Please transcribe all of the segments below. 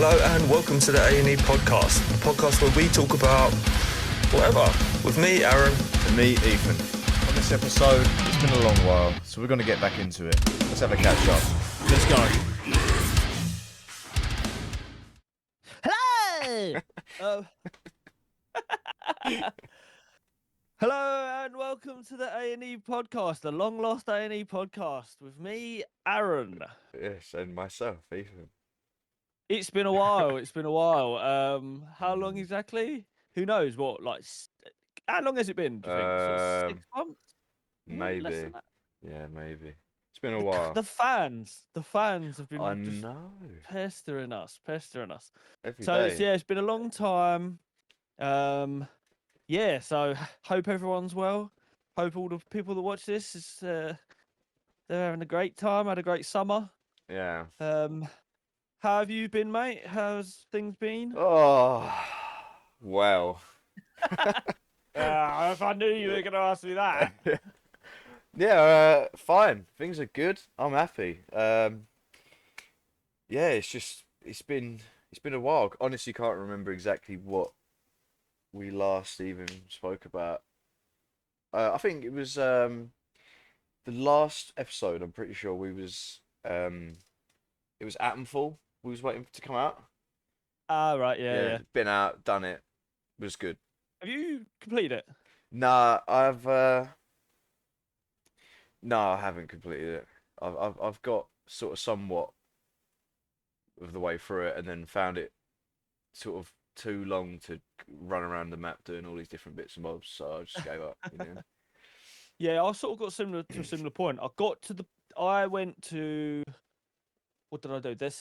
Hello and welcome to the A&E podcast, a podcast where we talk about whatever, with me, Aaron. And me, Ethan. On this episode, it's been a long while, so we're going to get back into it. Let's have a catch up. Let's go. Hello! Hello and welcome to the A&E podcast, the long lost A&E podcast with me, Aaron. Yes, and myself, Ethan. It's been a while. How long exactly? Who knows? How long has it been? Do you think? Sort of 6 months? Maybe. Less than that? Yeah, maybe. It's been a while. The fans have been I just know. pestering us. Every So day. it's been a long time. Yeah, so hope everyone's well. Hope all the people that watch this is they're having a great time. Had a great summer. Yeah. How have you been, mate? How's things been? Oh, well. If I knew you were going to ask me that. Yeah, fine. Things are good. I'm happy. Yeah, it's been a while. Honestly, can't remember exactly what we last even spoke about. I think it was the last episode. I'm pretty sure it was Atomfall. We was waiting to come out. Ah, right, yeah. Been out, done it. Was good. Have you completed it? Nah, no, I haven't completed it. I've got sort of somewhat of the way through it, and then found it sort of too long to run around the map doing all these different bits and bobs, so I just gave up. Yeah, I sort of got to a similar point. I went to, what did I do? There's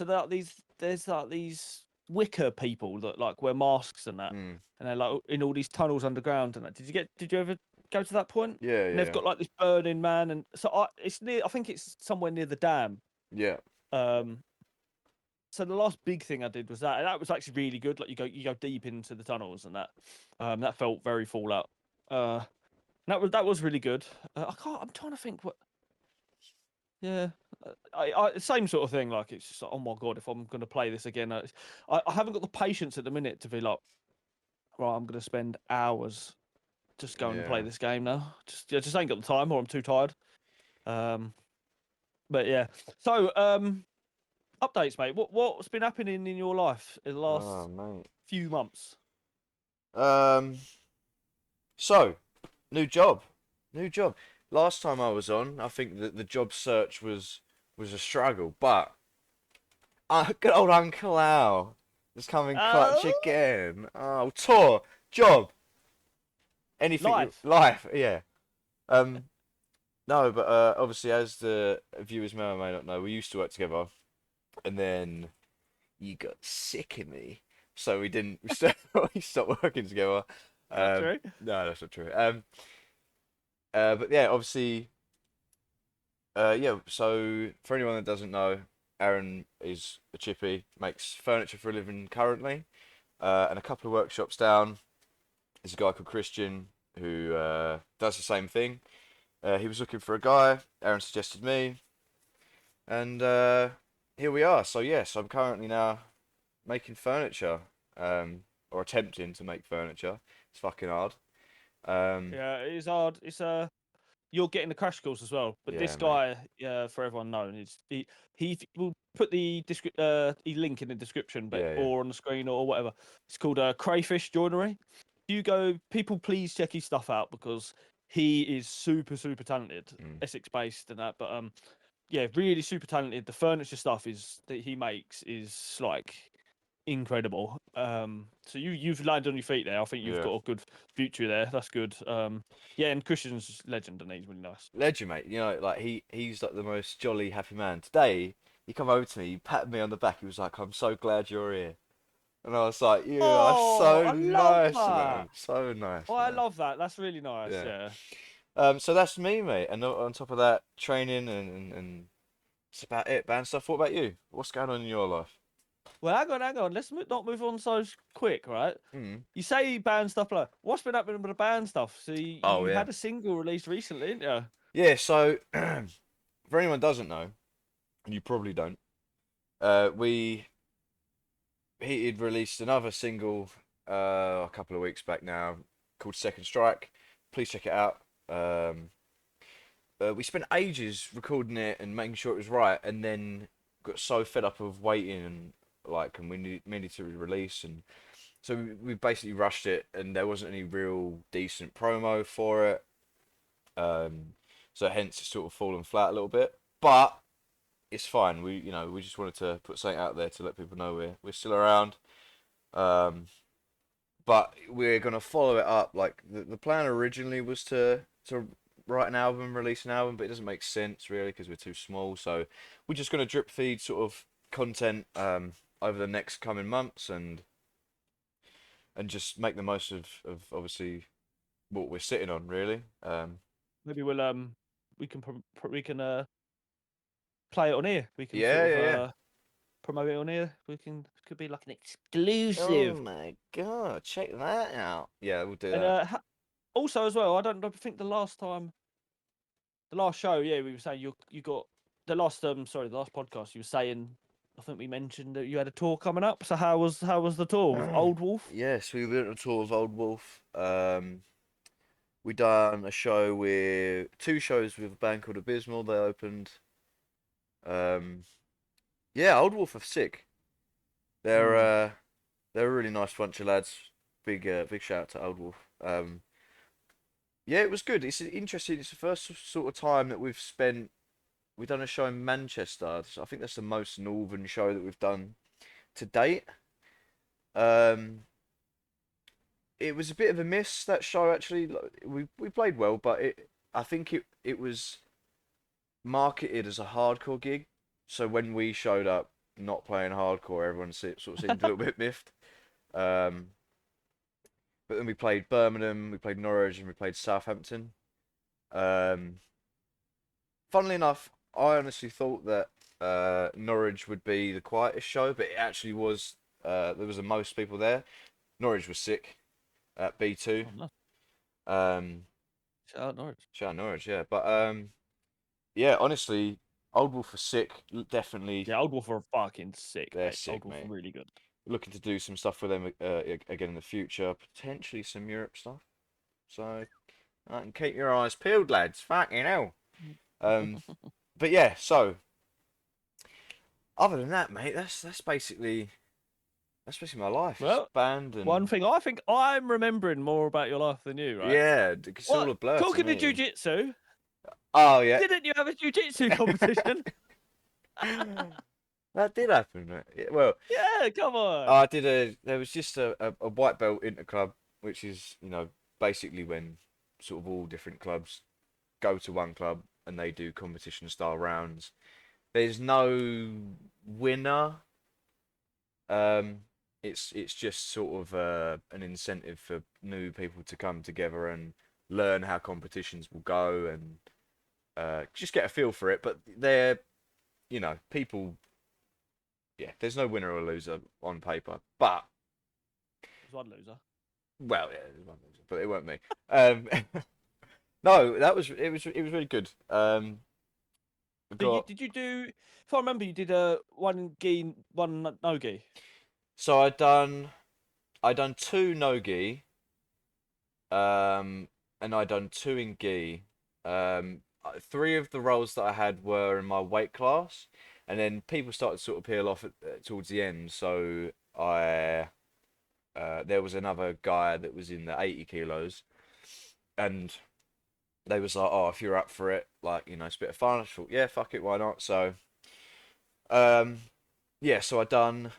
these wicker people that like wear masks and that, and they're like in all these tunnels underground and that. Did you ever go to that point? Yeah, And they've got like this burning man, and so I think it's somewhere near the dam. Yeah. So the last big thing I did was that, and that was actually really good. Like you go deep into the tunnels and that. That felt very Fallout. That was really good. I'm trying to think what. Yeah, I same sort of thing. Like it's just like, oh my god, if I'm going to play this again, I haven't got the patience at the minute to be like, right, I'm going to spend hours just going and play this game now. Just ain't got the time, or I'm too tired. But yeah. So updates, mate. What's been happening in your life in the last few months? So, new job. Last time I was on, I think that the job search was a struggle, but good old Uncle Al has come in clutch again. Oh, tour, job, anything, life, yeah. No, but obviously, as the viewers may or may not know, we used to work together, and then you got sick of me, so we didn't. We stopped working together. Not true. No, that's not true. But yeah, obviously, yeah. So for anyone that doesn't know, Aaron is a chippy, makes furniture for a living currently, and a couple of workshops down. There's a guy called Christian who does the same thing. He was looking for a guy. Aaron suggested me, and here we are. So yes, I'm currently now making furniture, or attempting to make furniture. It's fucking hard. Yeah, it is hard. It's you're getting the crash course as well. But this guy, for everyone known, he will put the link in the description, or on the screen or whatever. It's called Crayfish Joinery. People, please check his stuff out because he is super talented, Essex based and that. But yeah, really super talented. The furniture stuff that he makes is like incredible. So you've landed on your feet there. I think you've got a good future there. That's good. Yeah, and Christian's legend, and he's really nice. Legend, mate. You know, like he's like the most jolly, happy man. Today, he come over to me, he patted me on the back. He was like, "I'm so glad you're here," and I was like, "You are so nice, man. So nice." Oh, I love that. That's really nice. Yeah. So that's me, mate. And on top of that, training and that's about it. Band stuff. What about you? What's going on in your life? Well, hang on. Let's not move on so quick, right? You say band stuff, like what's been happening with the band stuff? So you had a single released recently, didn't you? Yeah. So for anyone who doesn't know, and you probably don't, we he'd released another single a couple of weeks back now called Second Strike. Please check it out. We spent ages recording it and making sure it was right, and then got so fed up of waiting and we needed to release, and so we basically rushed it, and there wasn't any real decent promo for it. So hence it's sort of fallen flat a little bit, but it's fine. We just wanted to put something out there to let people know we're still around. But we're gonna follow it up. Like the plan originally was to write an album, release an album, but it doesn't make sense really because we're too small. So we're just gonna drip feed sort of content over the next coming months and just make the most of obviously what we're sitting on really. Maybe we can play it on here. We can Yeah. promote it on here. Could be like an Oh exclusive. my god, check that out. Yeah, we'll do And that. also as well, I think the last show, yeah, we were saying you got the last the last podcast you were saying. I think we mentioned that you had a tour coming up. So how was the tour with Old Wolf? Yes, we went on a tour with Old Wolf. We done a show with two shows with a band called Abysmal. They opened. Um, yeah, Old Wolf are sick. They're a really nice bunch of lads. Big shout out to Old Wolf. Yeah, it was good. It's interesting. It's the first sort of time that we've done a show in Manchester. So I think that's the most northern show that we've done to date. It was a bit of a miss, that show actually. We played well, but I think it was marketed as a hardcore gig. So when we showed up not playing hardcore, everyone sort of seemed a little bit miffed. Um, but then we played Birmingham, we played Norwich, and we played Southampton. Um, Funnily enough, I honestly thought that Norwich would be the quietest show, but it actually was. There was the most people there. Norwich was sick at B2. Oh, no. Shout out Norwich. Shout out Norwich, yeah. But yeah, honestly, Old Wolf are sick. Definitely. Yeah, Old Wolf are fucking sick. They're mate. sick, Old Wolf mate. are really good. Looking to do some stuff with them again in the future. Potentially some Europe stuff. So, keep your eyes peeled, lads. Fucking hell. But yeah, so other than that, mate, that's basically my life. Well, it's band and one thing I think I'm remembering more about your life than you, right? yeah, it's all a blur to Talking me. to jiu-jitsu. Oh yeah. Didn't you have a jiu-jitsu competition? That did happen, right? Well, yeah, come on. I did there was just a white belt interclub, which is, basically when sort of all different clubs go to one club and they do competition style rounds. There's no winner. It's just sort of an incentive for new people to come together and learn how competitions will go and just get a feel for it. But they're, people. Yeah, there's no winner or loser on paper, but there's one loser. Well, yeah, there's one loser, but it weren't me. No, it was really good. Did you do? If I remember, you did one gi, one no gi. So I done two no gi, and I done two in gi. Three of the roles that I had were in my weight class, and then people started to sort of peel off towards the end. So there was another guy that was in the 80 kilos, and they was like, "Oh, if you're up for it, like, it's a bit of fun." I thought, yeah, fuck it, why not? So, yeah, so I done.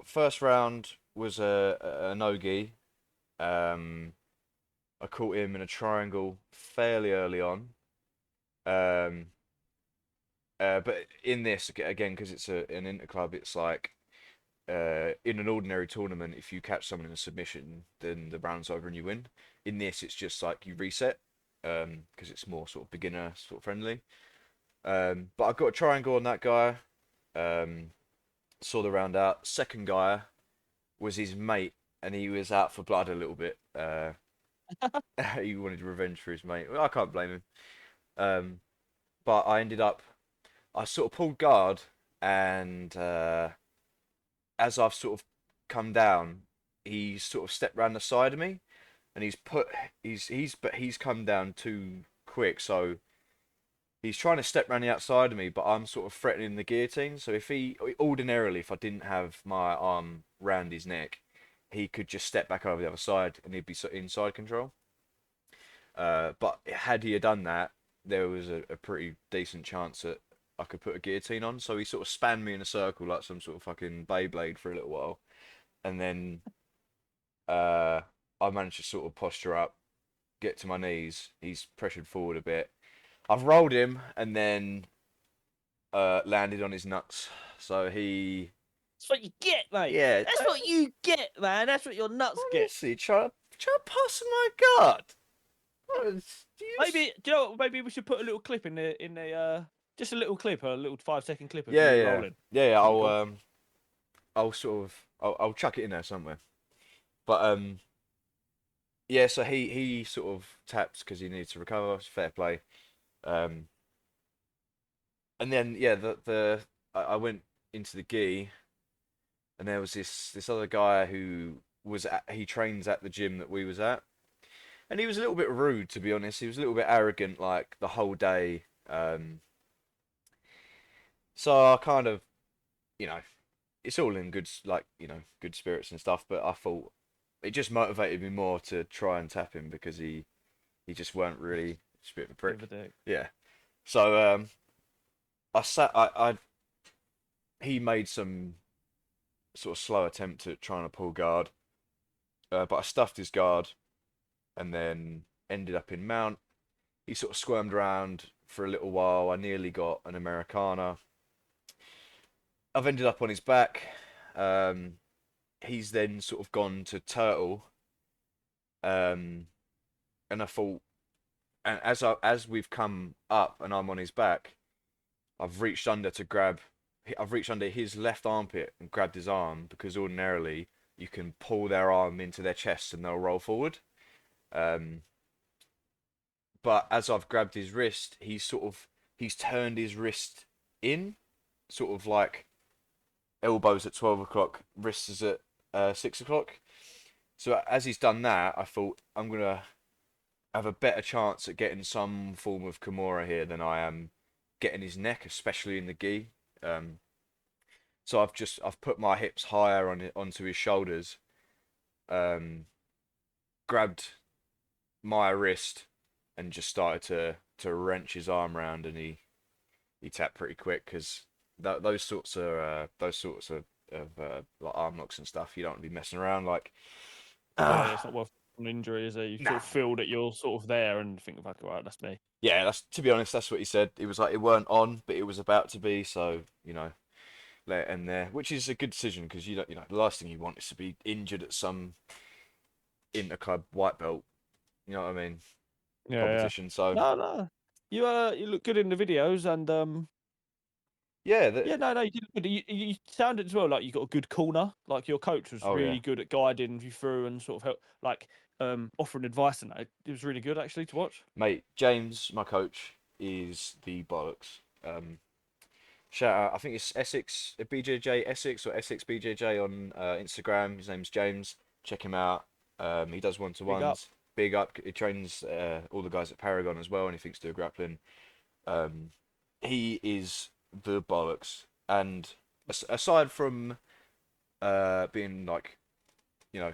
First round was a no-gi. I caught him in a triangle fairly early on. But in this again, because it's an interclub, it's like in an ordinary tournament, if you catch someone in a submission, then the round's over and you win. In this, it's just like you reset, because it's more sort of beginner sort of friendly. But I got a triangle on that guy. Saw the round out. Second guy was his mate, and he was out for blood a little bit. He wanted revenge for his mate. Well, I can't blame him. But I sort of pulled guard, and as I've sort of come down, he's sort of stepped round the side of me, and he's come down too quick, so he's trying to step round the outside of me, but I'm sort of threatening the guillotine. So ordinarily, if I didn't have my arm round his neck, he could just step back over the other side and he'd be inside control. But had he done that, there was a pretty decent chance that I could put a guillotine on. So he sort of spanned me in a circle like some sort of fucking Beyblade for a little while, and then I managed to sort of posture up, get to my knees. He's pressured forward a bit. I've rolled him and then landed on his nuts. So he. That's what you get, mate. Yeah, That's what you get, man. That's what your nuts honestly, try to pass my guard. Maybe, do you know what? Maybe we should put a little clip in the just a little clip, a little 5-second clip of you rolling. Yeah. I'll chuck it in there somewhere. But yeah. So he sort of tapped because he needs to recover. Fair play. And then yeah, I went into the gi, and there was this other guy who he trains at the gym that we was at. And he was a little bit rude, to be honest. He was a little bit arrogant, like, the whole day. So I kind of, it's all in good, like, good spirits and stuff. But I thought it just motivated me more to try and tap him because he just weren't really just a bit of a prick. Yeah. So he made some sort of slow attempt at trying to pull guard, but I stuffed his guard. And then ended up in mount. He sort of squirmed around for a little while. I nearly got an Americana. I've ended up on his back. He's then sort of gone to turtle. And I thought, and as we've come up and I'm on his back, I've reached under his left armpit and grabbed his arm, because ordinarily you can pull their arm into their chest and they'll roll forward. But as I've grabbed his wrist, he's turned his wrist in, sort of like elbows at 12 o'clock, wrists is at 6 o'clock. So as he's done that, I thought I'm gonna have a better chance at getting some form of Kimura here than I am getting his neck, especially in the gi. So I've put my hips higher onto his shoulders, grabbed my wrist and just started to wrench his arm around, and he tapped pretty quick, because those sorts of like arm locks and stuff, you don't want to be messing around like. It's not worth an injury, is it? You sort of feel that you're sort of there and think, "Fuck, right, that's me." Yeah, to be honest, that's what he said. It was like it weren't on, but it was about to be. So let it end there, which is a good decision, because the last thing you want is to be injured at some interclub white belt. You know what I mean? Competition. So no, you look good in the videos, and you did look good. You sounded as well like you got a good corner. Like your coach was really good at guiding you through and sort of help, like offering advice, and that. It was really good actually to watch. Mate, James, my coach, is the bollocks. Shout out, I think it's Essex BJJ Essex or Essex BJJ on Instagram. His name's James. Check him out. He does one-to-ones. Big up. He trains all the guys at Paragon as well. Anything to do with grappling. He is the bollocks. And aside from being like,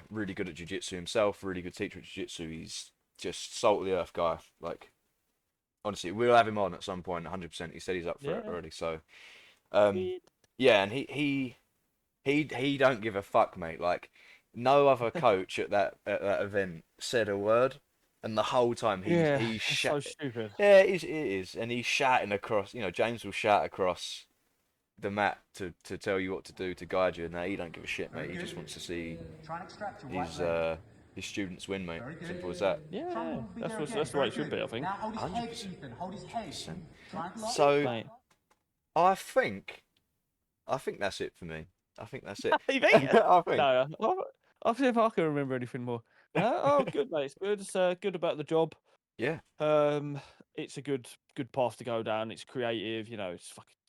really good at jiu-jitsu himself, really good teacher at jiu-jitsu, he's just salt of the earth guy. Like, honestly, we'll have him on at some point. 100%. He said he's up for it already. So, yeah, and he don't give a fuck, mate. Like, no other coach at that event said a word, and the whole time he's so stupid. Yeah, it is, and he's shouting across. James will shout across the mat to tell you what to do, to guide you. Now he don't give a shit, mate. He just wants to see his students win, mate. Simple as that. Yeah, that's the way it should be, I think. 100%. So, I think that's it for me. I think that's it. You think? I think. No, I'll see if I can remember anything more. Good, mate. It's good. It's good about the job. Yeah. It's a good path to go down. It's creative.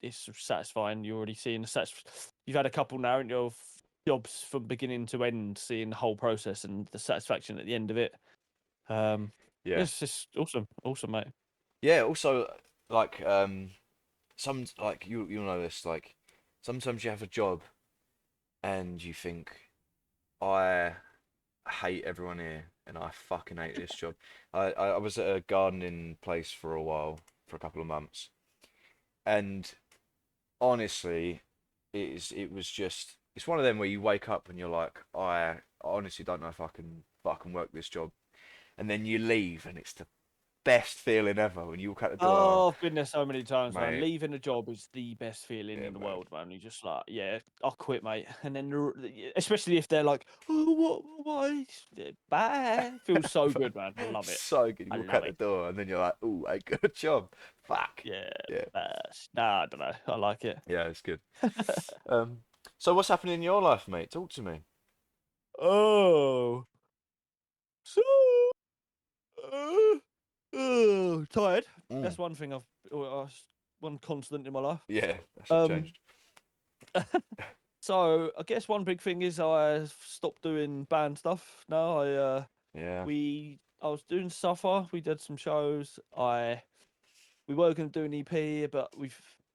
It's satisfying. You're already seeing the You've had a couple now, and jobs from beginning to end, seeing the whole process and the satisfaction at the end of it. Yeah, it's just awesome, mate. Yeah. Also, like some like you'll know this. Like sometimes you have a job and you think, I hate everyone here and I fucking hate this job. I was at a gardening place for a while, for a couple of months, and honestly, it was just it's one of them where you wake up and you're like, I honestly don't know if I can fucking work this job, and then you leave and it's the best feeling ever when you walk out the door, Oh, I've been there so many times, man. mate. Leaving a job is the best feeling Yeah, in the man. world, man. You're just like, yeah, I'll quit, mate. And then, especially if they're like, oh, what, why? Bye. Feels so good, man. I love it. So good. You I walk love out the it. door and then you're like, ooh, a good job. Fuck. Yeah. Yeah. Nah, I don't know. I like it. Yeah, it's good. Um, so what's happening in your life, mate? Talk to me. Oh, so, tired. Mm. That's one thing one constant in my life. Yeah, that's not Um, changed. so I guess one big thing is I stopped doing band stuff. Now Yeah. I was doing Suffer. We did some shows. We were going to do an EP, but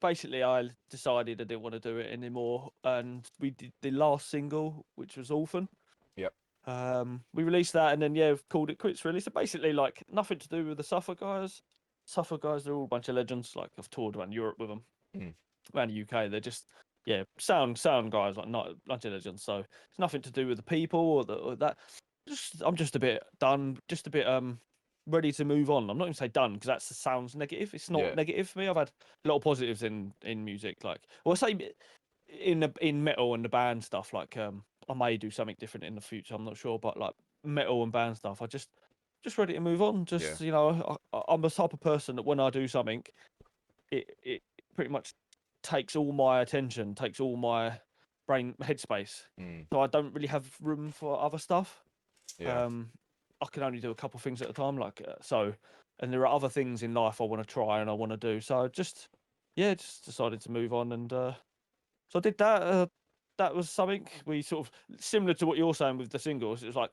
I decided I didn't want to do it anymore, and we did the last single, which was Orphan. Yep. We released that, and then we've called it quits. Really, so basically, like nothing to do with the Suffer guys. Suffer guys, they're all a bunch of legends. Like I've toured around Europe with them, Mm. around the UK. They're just sound guys, like not a bunch of legends. So it's nothing to do with the people or that. I'm just a bit done, just a bit ready to move on. I'm not going to say done because that sounds negative. It's not Yeah. negative for me. I've had a lot of positives in music. Like, well, I say in metal and the band stuff. Like, I may do something different in the future. I'm not sure, but like metal and band stuff, I just ready to move on. Yeah. Just I'm the type of person that when I do something, it pretty much takes all my attention, takes all my brain headspace. Mm. So I don't really have room for other stuff. Yeah. I can only do a couple things at a time, and there are other things in life I want to try and I want to do. So I just decided to move on, and so I did that. That was something we sort of similar to what you're saying with the singles. It was like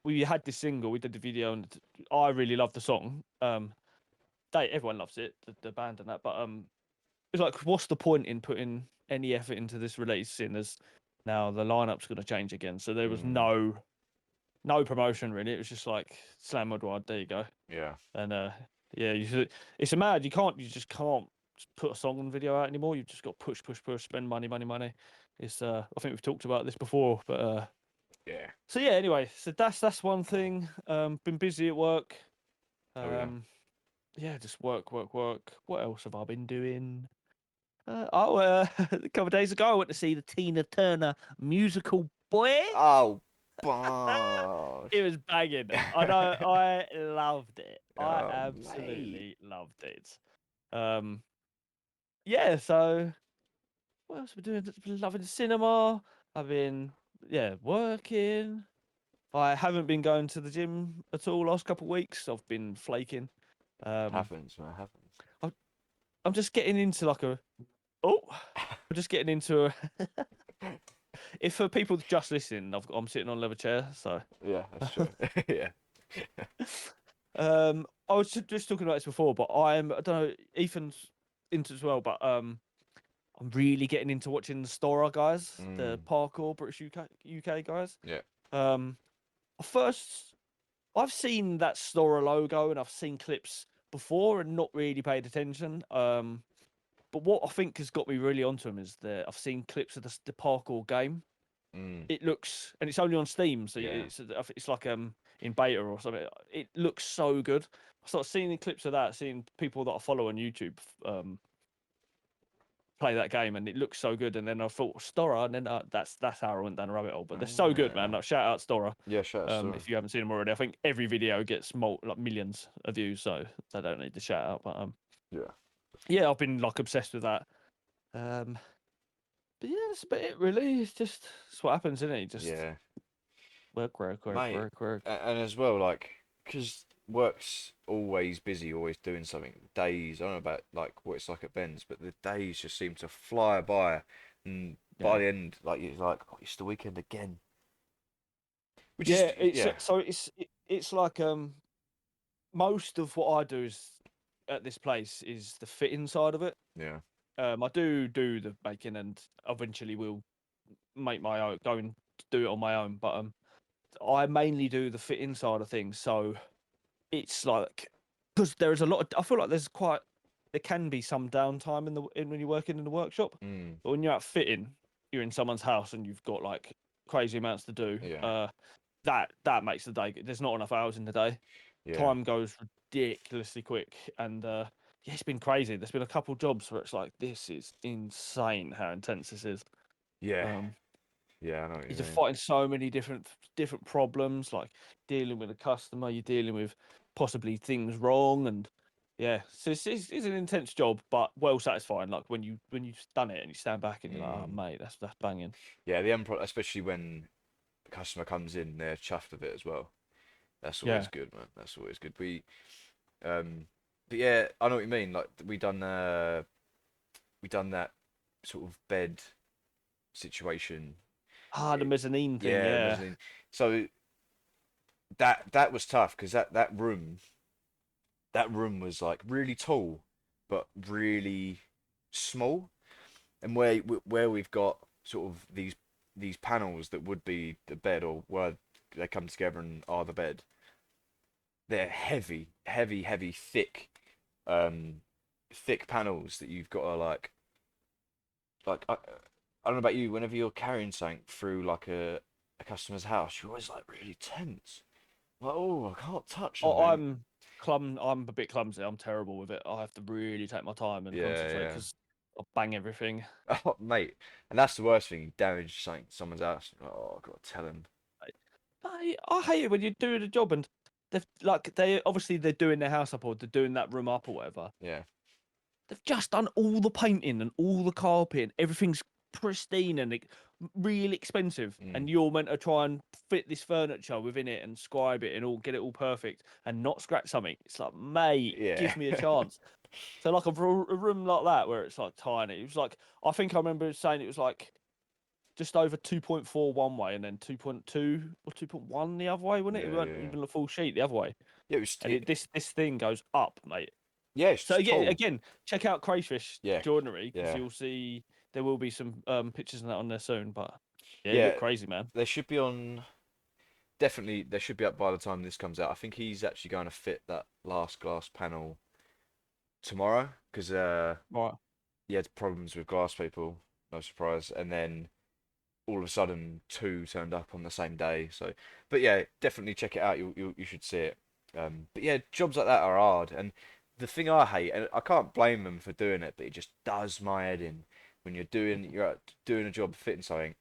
we had this single, we did the video, and I really loved the song. Everyone loves it, the band and that, but it's like, what's the point in putting any effort into this release? Seeing as now the lineup's going to change again, so there was Mm. no promotion really. It was just like Slam Woodward, there you go. Yeah. And it's you just can't put a song and video out anymore. You've just got push, spend money. It's I think we've talked about this before, but Yeah. so yeah. Anyway, so that's one thing. Been busy at work. Oh yeah. Yeah, just work. What else have I been doing? A couple of days ago, I went to see the Tina Turner musical. Boy, Oh, bosh. it was banging. I know, I loved it. I Oh, mate. absolutely loved it. Yeah. So what else have I been doing? Been loving the cinema. I've been working. I haven't been going to the gym at all last couple of weeks. I've been flaking. Happens, man. Happens. I'm just getting into I'm just getting into a. If for people just listening, I'm sitting on a leather chair, so. Yeah, that's true. Yeah. I was just talking about this before, but I don't know, Ethan's into as well, but I'm really getting into watching the Stora guys, the Mm. parkour British UK guys. Yeah. First, I've seen that Stora logo and I've seen clips before and not really paid attention. But what I think has got me really onto him is that I've seen clips of the parkour game. Mm. It looks, and it's only on Steam, so Yeah. it's like in beta or something. It looks so good. I started seeing the clips of that, seeing people that I follow on YouTube play that game, and it looks so good. And then I thought Stora, and then that's how I went down a rabbit hole. But they're so good, man. Like, shout out Stora. Yeah, shout out Stora. If you haven't seen them already, I think every video gets like millions of views, so they don't need to shout out. But yeah, I've been like obsessed with that. But yeah, that's about it, really. It's what happens, isn't it? Just Yeah. work. Mate, and as well, like, because work's always busy, always doing something. Days, I don't know about like what it's like at Ben's, but the days just seem to fly by, and by the end, like you're like, oh, it's the weekend again. Which yeah, is so it's like most of what I do is at this place is the fitting side of it. Yeah. I do the making, and eventually will make my own, go and do it on my own. But I mainly do the fitting side of things. So it's like, because there is a lot of, I feel like there can be some downtime when you're working in the workshop. But when you're out fitting, you're in someone's house and you've got like crazy amounts to do. Yeah. That makes the day. There's not enough hours in the day. Yeah. Time goes ridiculously quick, and yeah, it's been crazy. There's been a couple jobs where it's like, this is insane how intense this is. Yeah. Yeah, I know what you You're just mean. fighting so many different problems, like dealing with a customer, you're dealing with possibly things wrong, and yeah, so it's an intense job, but well satisfying. Like when you've done it and you stand back and you're like, oh mate, that's banging. Yeah, the end product, especially when the customer comes in, they're chuffed with it as well. That's always Yeah. good, man. That's always good. But yeah, I know what you mean. Like we done that sort of bed situation. The mezzanine thing, Yeah, yeah. mezzanine. So that was tough because that room was like really tall, but really small, and where we've got sort of these panels that would be the bed, or where they come together and are the bed. They're heavy, heavy, heavy, thick panels that you've got to like I don't know about you. Whenever you're carrying something through like a customer's house, you're always like really tense. Like, oh, I can't touch them. I'm a bit clumsy. I'm terrible with it. I have to really take my time and concentrate Yeah. because I bang everything. Oh, mate, and that's the worst thing. You damage someone's house. Oh, I've got to tell them. I hate it when you're doing a job and they're doing their house up, or they're doing that room up or whatever. Yeah. They've just done all the painting and all the carpeting. Everything's pristine and really expensive. And you're meant to try and fit this furniture within it and scribe it and get it all perfect and not scratch something. It's like, mate, give me a chance. So like a room like that where it's like tiny. It was like, I think I remember saying it was like just over 2.4 one way and then 2.2 or 2.1 the other way, wasn't it? It weren't even a full sheet the other way. Yeah, it was. This thing goes up, mate. Yeah, it's So tall. again, check out Crayfish Joinery because Yeah. you'll see there will be some pictures of that on there soon. But yeah, Yeah, you look crazy, man. They should be on. Definitely, they should be up by the time this comes out. I think he's actually going to fit that last glass panel tomorrow because Right. he had problems with glass people. No surprise. And then all of a sudden, two turned up on the same day. So, but yeah, definitely check it out. You should see it. But yeah, jobs like that are hard. And the thing I hate, and I can't blame them for doing it, but it just does my head in when you're out doing a job fitting something,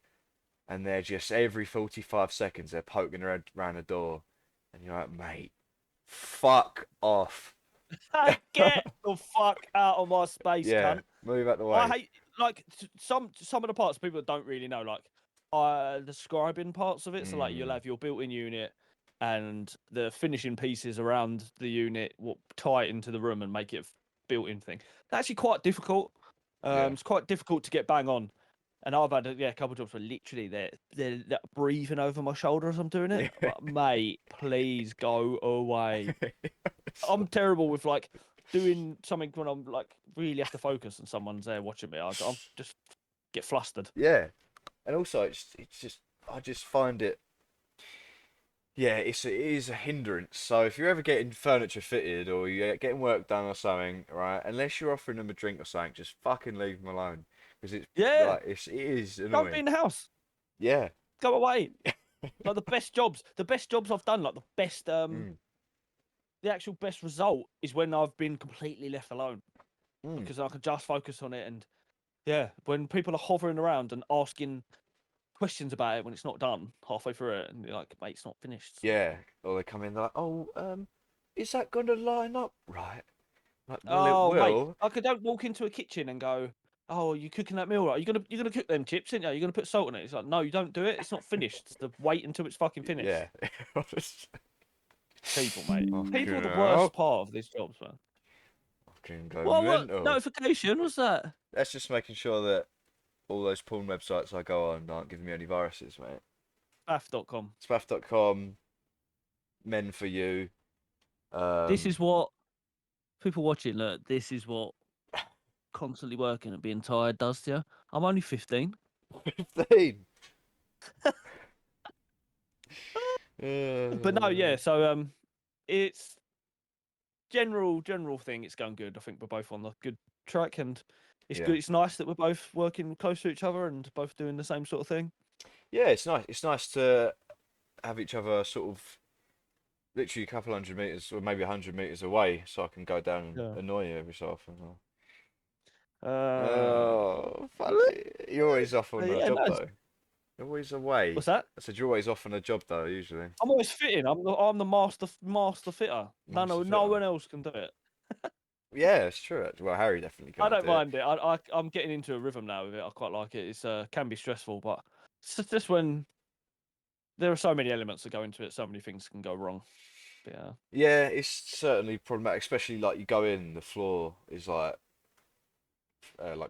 and they're just every 45 seconds they're poking their head around the door, and you're like, mate, fuck off. Get the fuck out of my space, cunt. Move out the way. I hate like some of the parts people don't really know, like the scribing parts of it. So like you'll have your built-in unit and the finishing pieces around the unit will tie it into the room and make it a built-in thing. That's actually quite difficult. It's quite difficult to get bang on. And I've had a couple of jobs where literally they're breathing over my shoulder as I'm doing it. But mate, please go away. I'm terrible with like doing something when I'm like really have to focus and someone's there watching me. I'll just get flustered. Yeah, and also it's just I just find it. Yeah, it is a hindrance. So if you're ever getting furniture fitted or you're getting work done or something, right? Unless you're offering them a drink or something, just fucking leave them alone because it is annoying. Don't be in the house. Yeah. Go away. Like the best jobs I've done, like the best the actual best result is when I've been completely left alone because I can just focus on it. And yeah, when people are hovering around and asking questions about it when it's not done halfway through it, and you're like, mate, it's not finished. Yeah, or they come in, they're like, oh, is that going to line up right? Like, well, it will. Mate, like I don't walk into a kitchen and go, oh, are you cooking that meal right? You're gonna cook them chips, aren't you? You're gonna put salt in it. It's like, no, you don't do it. It's not finished. Wait until it's fucking finished. Yeah. People, mate. People are the worst part of these jobs, man. Fucking go what notification was that? That's just making sure that all those porn websites I go on aren't giving me any viruses, mate. Spaff.com. Spaff.com, Men for You. This is what people watching. Look, this is what constantly working and being tired does to you. I'm only 15. 15. But no, yeah. So it's general thing. It's going good. I think we're both on the good track, and it's good. It's nice that we're both working close to each other and both doing the same sort of thing. Yeah, it's nice. It's nice to have each other sort of literally a couple 100 meters or maybe 100 meters away, so I can go down and annoy you every so often. Oh, funny. You're always off on a job though. You're always away. What's that? I said you're always off on a job though. Usually. I'm always fitting. I'm the master fitter. No one else can do it. Yeah, it's true. Well, Harry definitely can't. I don't mind it. I'm getting into a rhythm now with it. I quite like it. It's can be stressful, but it's just when there are so many elements that go into it, so many things can go wrong. But, yeah. Yeah, it's certainly problematic, especially like you go in, the floor is like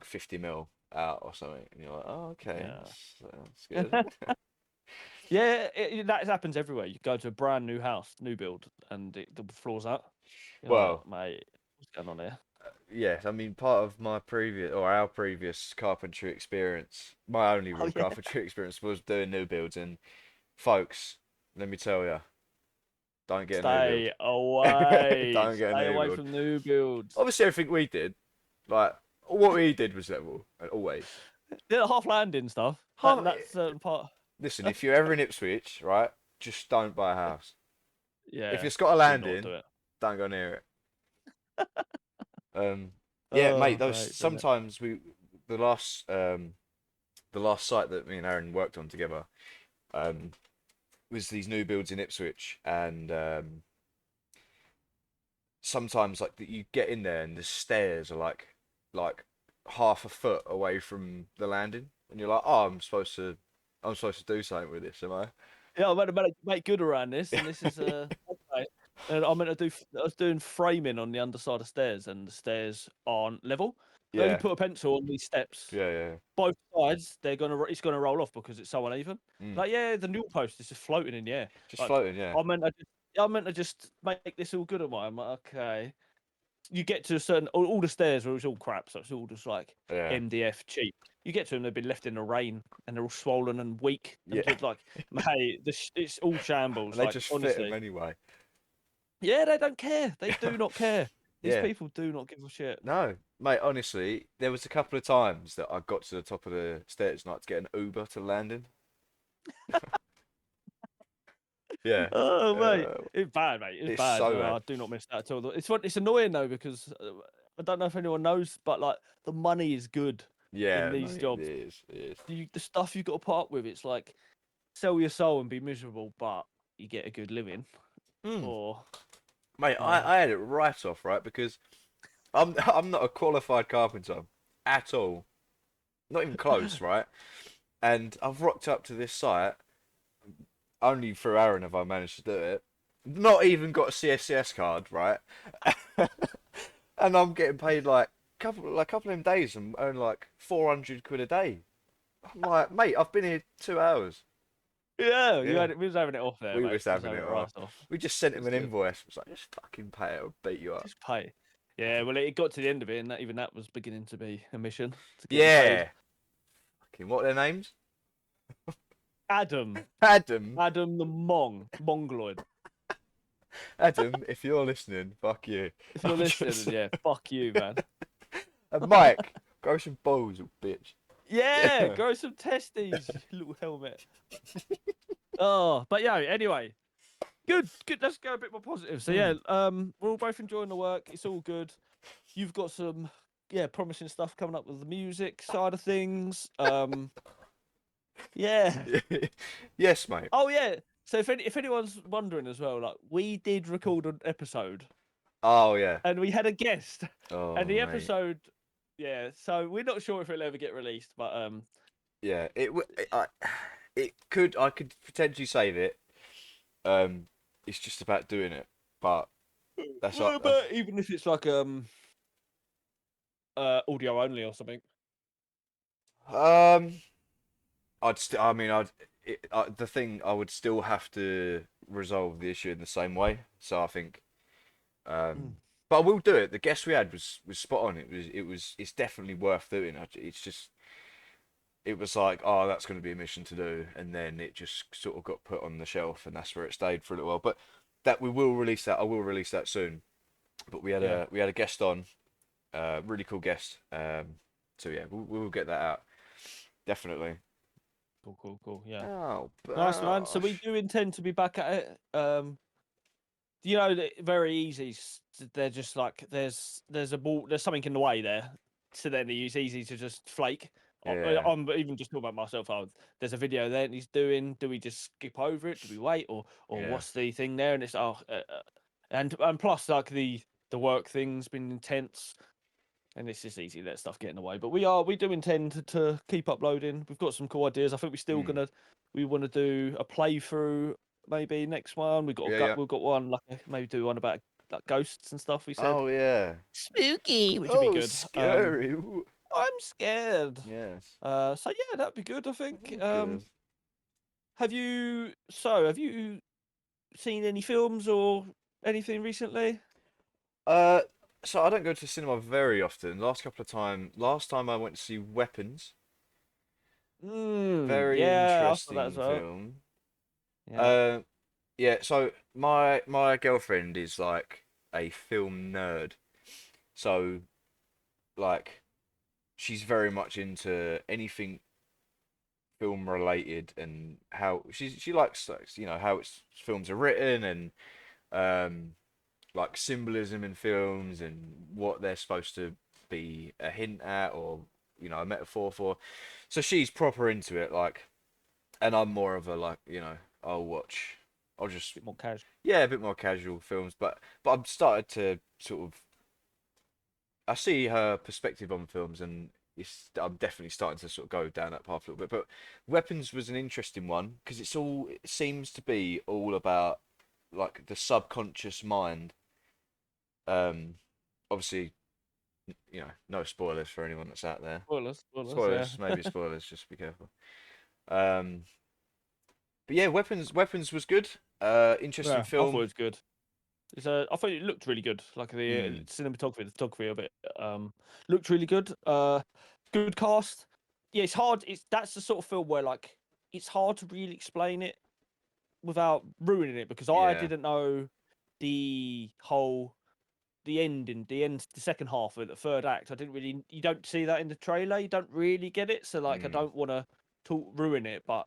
50 mil out or something, and you're like, oh, okay, Yeah. that's good. Yeah, that happens everywhere. You go to a brand new house, new build, and the floor's out. Well, like, mate, what's going on here? Yes, I mean part of my our previous carpentry experience, my only real carpentry experience was doing new builds, and folks, let me tell you, don't get a new build. Away. Don't get a new Stay away build. from new builds. Obviously, everything we did, like what we did was level, always. The half landing stuff. That certain part. Listen, if you're ever in Ipswich, right, just don't buy a house. Yeah. If it's got a landing, don't go near it. Yeah, mate. Sometimes the last site that me and Aaron worked on together, was these new builds in Ipswich, and sometimes like you get in there and the stairs are like half a foot away from the landing, and you're like, oh, I'm supposed to do something with this, am I? Yeah, I'm meant to make good around this, and this is okay. And I was doing framing on the underside of stairs, and the stairs aren't level. Yeah. Only put a pencil on these steps. Yeah. Both sides, it's gonna roll off because it's so uneven. Like, the newel post is just floating in the air. Just floating, yeah. I meant to just make this all good. I'm like, okay. You get to a certain, all the stairs are all crap, so it's all just like MDF cheap. You get to them, they've been left in the rain, and they're all swollen and weak. And like, mate, it's all shambles. And they just honestly fit them anyway. Yeah, they don't care. They do not care. These people do not give a shit. No, mate, honestly, there was a couple of times that I got to the top of the stairs tonight to get an Uber to the landing. Yeah. Oh, mate. It's bad, mate. It's bad. So bad. I do not miss that at all. It's annoying, though, because I don't know if anyone knows, but like the money is good in these jobs. It is. The stuff you've got to put up with, it's like sell your soul and be miserable, but you get a good living. Or... Mate, I had it right off, right? Because I'm not a qualified carpenter at all. Not even close, right? And I've rocked up to this site. Only through Aaron have I managed to do it. Not even got a CSCS card, right? And I'm getting paid like a couple of them days and earn like 400 quid a day. I'm like, mate, I've been here 2 hours. Yeah. We was having it off there. We was having it off. We just sent him an invoice. It was like, just fucking pay it, I'll beat you up. Just pay. Yeah, well, it got to the end of it, and even that was beginning to be a mission. Fucking what are their names? Adam the Mongoloid. Adam, if you're listening, fuck you. If you're listening, fuck you, man. And Mike, grow some balls, you bitch. Yeah, grow some testes, you little helmet. But anyway. Good. Let's go a bit more positive. So we're all both enjoying the work. It's all good. You've got some promising stuff coming up with the music side of things. Yes, mate. Oh yeah. So if anyone's wondering as well, like we did record an episode. Oh yeah. And we had a guest. Oh. And the episode, so we're not sure if it'll ever get released, but yeah, I could potentially save it. It's just about doing it, but that's but even if it's like audio only or something. I mean, the thing I would still have to resolve the issue in the same way. So I think, Mm. but I will do it. The guest we had was spot on. It's definitely worth doing. It's just, it was like, oh, that's going to be a mission to do, and then it just sort of got put on the shelf, and that's where it stayed for a little while. But that we will release that. I will release that soon. But we had a guest on, really cool guest. So yeah, we'll get that out definitely. Cool. Yeah. Oh, Nice, man. So we gosh. do intend to be back at it. You know, very easy. They're just like there's a ball. There's something in the way there. So then it's easy to just flake. Yeah, I'm even just talking about myself. There's a video there and he's doing. Do we just skip over it? Do we wait or yeah. what's the thing there? And it's and plus like the work thing's been intense. And it's just easy to let stuff get in the way. But we do intend to keep uploading. We've got some cool ideas. I think we want to do a playthrough maybe next one. Yeah. We've got one like maybe do one about like ghosts and stuff. We said Oh, yeah. spooky, which would be Oh, good. scary. Ooh. I'm scared. Yes. So yeah, that'd be good. I think. Oh, good. Have you seen any films or anything recently? Uh, so I don't go to cinema very often. Last time I went to see Weapons. Very Yeah, I saw that as interesting well. film. Yeah. Uh, yeah. So my girlfriend is like a film nerd. So like she's very much into anything film related and how she likes you know how films are written and um like symbolism in films and what they're supposed to be a hint at or you know a metaphor for. So she's proper into it, like, and I'm more of a like you know I'll just Bit more casual. yeah a bit more casual films, but I've started to sort of I see her perspective on films and. I'm definitely starting to sort of go down that path a little bit, but Weapons was an interesting one because it seems to be all about like the subconscious mind. Um, Obviously, you know, no spoilers for anyone that's out there. Yeah. Spoilers, maybe spoilers. Just be careful. Um, but yeah, weapons was good. Interesting Yeah, I thought it film. was good. I thought it looked really good. Like the Mm, cinematography, the photography of it, looked really good. Good cast. Yeah, it's hard. That's the sort of film where like it's hard to really explain it without ruining it because I yeah. didn't know the whole the second half of the third act. I didn't really. You don't see that in the trailer. You don't really get it. So like, I Mm, don't want to ruin it, but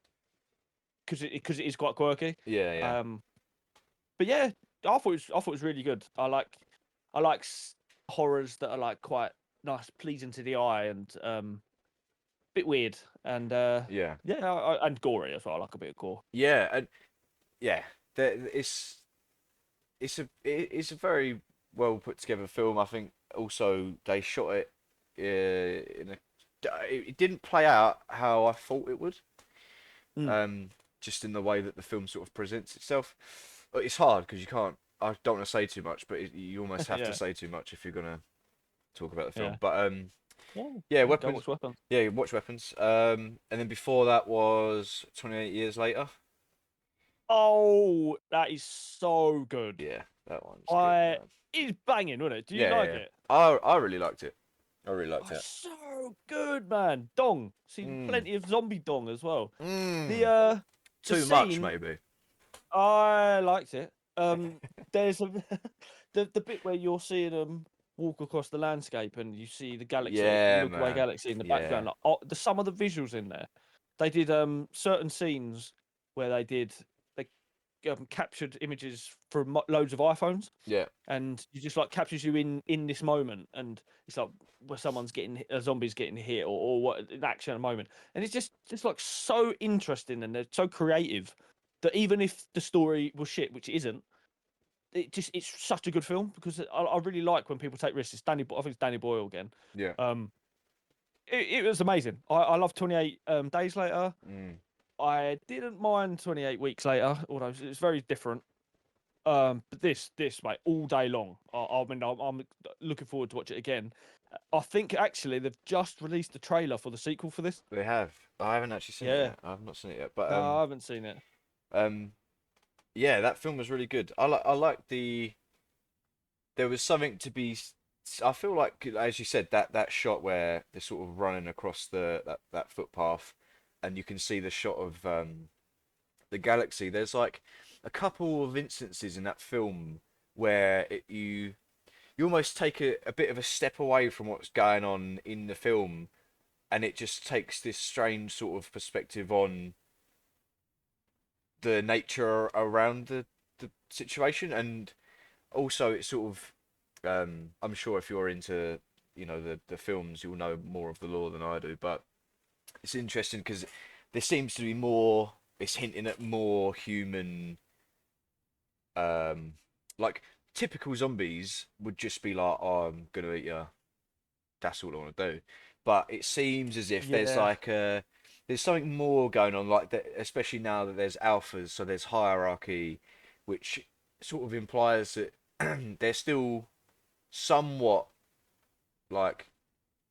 because it is quite quirky. yeah, yeah, Um, But yeah, I thought it was really good. I like horrors that are like quite nice, pleasing to the eye, and bit weird, and yeah, yeah, and gory as well. I like a bit of gore. yeah, and yeah. It's a very well put together film. I think also they shot it in a. It didn't play out how I thought it would. Mm. um, just in the way that the film sort of presents itself. But it's hard because you can't. I don't want to say too much, but you almost have to Yeah, say too much if you're gonna talk about the film. yeah, But yeah. yeah, Go weapons. watch Weapons. Yeah, watch weapons. And then before that was 28 years later. Oh, that is so good. Yeah, that one's good, I man. It's banging, wasn't it? Do you Yeah, like yeah. it? I really liked it. I really liked Oh, it. so good, man. Dong. Seen Mm. plenty of zombie dong as well. The Mm. the Too much, scene maybe. I liked it. There's a the bit where you're seeing them walk across the landscape and you see the galaxy, the Yeah, Milky Way man. galaxy in the Yeah. background. Like, oh, some of the visuals in there, they did certain scenes where they captured images from loads of iPhones, Yeah. and you just like captures you in this moment, and it's like where someone's getting a zombie's getting hit or what an action at a moment, and it's just like so interesting and they're so creative that even if the story was shit, which it isn't, it's such a good film because I really like when people take risks. I think it's Danny Boyle again. Yeah. Um, it was amazing. I love 28 Days Later. Mm. I didn't mind 28 Weeks Later, although it's very different. But this, mate, all day long. I mean, I'm looking forward to watch it again. I think actually they've just released the trailer for the sequel for this. They have. I haven't actually seen it Yeah. yet. I've not seen it yet. But No, I haven't seen it. yeah, that film was really good. I like the. There was something to be. I feel like, as you said, that shot where they're sort of running across that footpath, and you can see the shot of the galaxy. There's like a couple of instances in that film where you almost take a bit of a step away from what's going on in the film, and it just takes this strange sort of perspective on the nature around the situation, and also it's sort of I'm sure if you're into the films, you'll know more of the lore than I do, but it's interesting because there seems to be more. It's hinting at more human, like typical zombies would just be like, "Oh, I'm gonna eat you." That's all I want to do. But it seems as if there's Yeah. like there's something more going on, like that, especially now that there's alphas, so there's hierarchy, which sort of implies that they're still somewhat like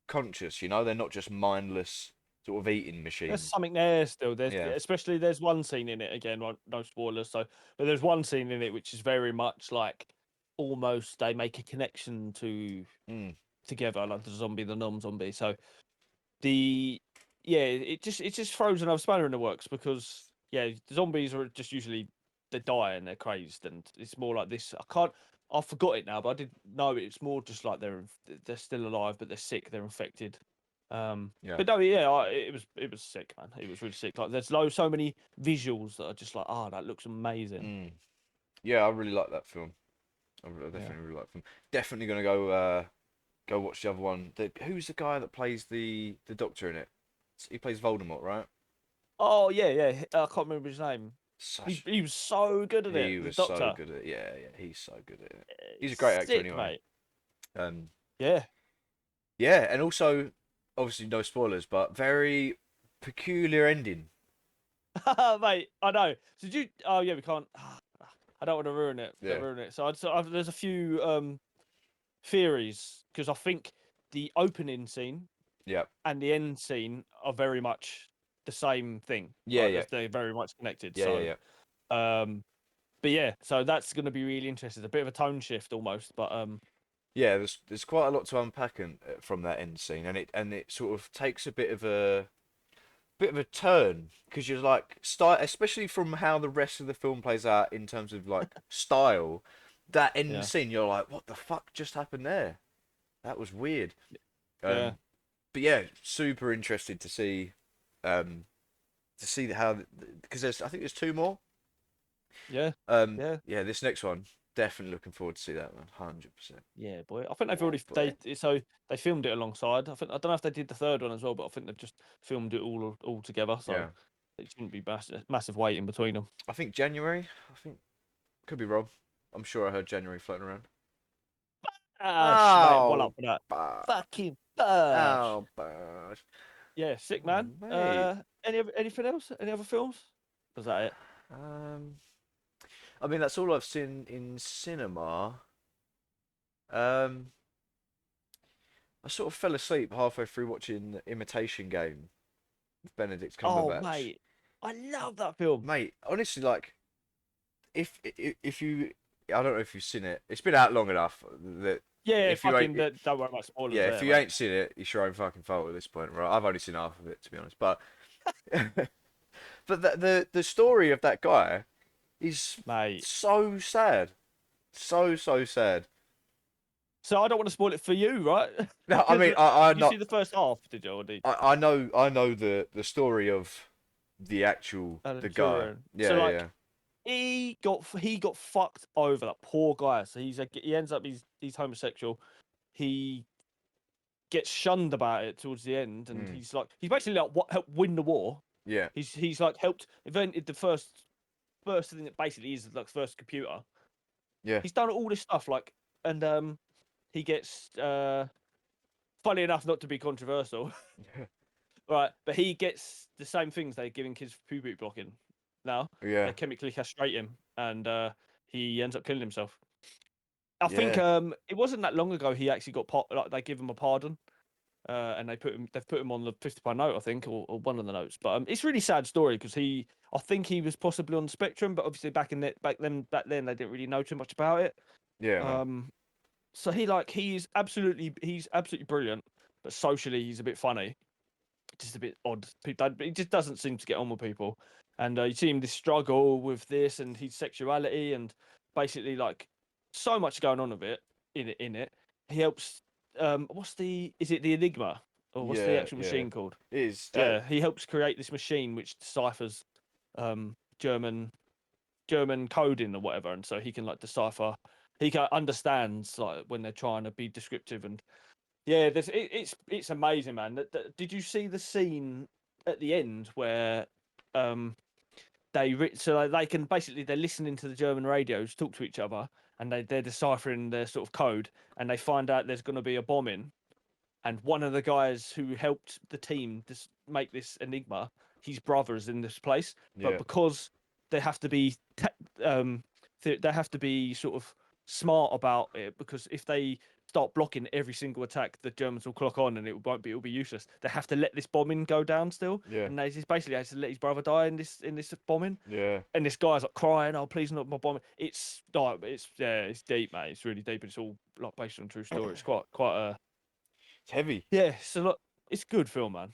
conscious. They're not just mindless sort of eating There's machines. something there still. Yeah. Especially there's one scene in it again. No spoilers. But there's one scene in it which is very much like almost they make a connection to together, like the non-zombie. So it just throws another spanner in the works because the zombies are just usually they die and they're crazed, and it's more like this. I forgot it now, but I didn't know it. It's more just like they're still alive, but they're sick, they're infected. Yeah. But no, it was sick, man. It was really sick. Like there's so many visuals that are just like, that looks amazing. Yeah, I really like that film. I definitely really like the film. Definitely gonna go watch the other one. Who's the guy that plays the doctor in it? He plays Voldemort, right? Oh yeah. I can't remember his name. Such He was so good at it. He The was so Doctor. good at it. Yeah, he's so good at it. He's a great actor Sick, anyway. mate. Um, Yeah. yeah, and also obviously no spoilers, but very peculiar ending. Mate, I know. So did you? Oh yeah, we can't. I don't want to ruin it. Yeah. There's a few theories because I think the opening scene Yeah. and the end scene are very much the same thing. Yeah, Like, yeah. they're very much connected. Yeah. But yeah, so that's going to be really interesting. A bit of a tone shift almost, but Yeah, there's quite a lot to unpack from that end scene, and it sort of takes a bit of a turn because you're like especially from how the rest of the film plays out in terms of like style. That end scene, you're like, what the fuck just happened there? That was weird. yeah. But yeah, super interested to see how because I think there's two more. Yeah. Yeah, this next one definitely looking forward to see that one, 100%. Yeah, boy. I think they've already they filmed it alongside. I don't know if they did the third one as well, but I think they've just filmed it all together. So Yeah. it shouldn't be massive wait in between them. I think January. I think could be wrong. I'm sure I heard January floating around. Mate, well up for that. Bah. Fucking bash. Oh, bash. Yeah, sick Oh, man. mate. Anything else? Any other films? Was that it? I mean that's all I've seen in cinema. Um, I sort of fell asleep halfway through watching Imitation Game with Benedict Oh, Cumberbatch. mate, I love that film. Mate, honestly, like, if you, I don't know if you've seen it. It's been out long enough that Yeah, if you ain't, don't worry about spoilers. yeah, there, if you mate. ain't seen it, it's your own fucking fault at this point, right? I've only seen half of it to be honest, but but the story of that guy is Mate. so sad, so sad. So I don't want to spoil it for you, right? No, I mean, I did know. You see the first half, did you? Or did I know the story of the actual the guy. Turin. Yeah, So, like, yeah. he got fucked over. That poor guy. So he ends up he's homosexual. He gets shunned about it towards the end, and he's basically like what helped win the war. Yeah. He's like helped invented the first thing that basically is like first computer. Yeah. He's done all this stuff and he gets funny enough, not to be controversial. Right, but he gets the same things they're giving kids for puberty blocking now. Yeah. They chemically castrate him, and he ends up killing himself. I think Yeah. it wasn't that long ago he actually got they give him a pardon. And they've put him on the 50 pound note, I think, or one of the notes. But it's a really sad story because I think he was possibly on the spectrum, but obviously back then they didn't really know too much about it. Yeah. No. So he's absolutely brilliant, but socially he's a bit funny, just a bit odd. He just doesn't seem to get on with people, and you see him this struggle with this and his sexuality, and basically like so much going on with it in it. He helps. Is it the Enigma or what's the Yeah. actual Yeah. machine called? It is. Yeah, he helps create this machine which deciphers German coding or whatever, and so he can like decipher. He can understands like when they're trying to be descriptive, and yeah, it's amazing, man. Did you see the scene at the end where they can basically they're listening to the German radios talk to each other, and they're deciphering their sort of code, and they find out there's going to be a bombing, and one of the guys who helped the team make this Enigma, his brother is in this place, but Yeah. because they have to be they have to be sort of smart about it, because if they start blocking every single attack, the Germans will clock on and it'll be useless. They have to let this bombing go down still, Yeah. and they basically has to let his brother die in this bombing. Yeah. And this guy's like crying, "Oh, please not my bombing." It's like it's deep, mate. It's really deep. It's all like based on true story. It's quite a It's heavy. yeah, so look, it's a good film, man.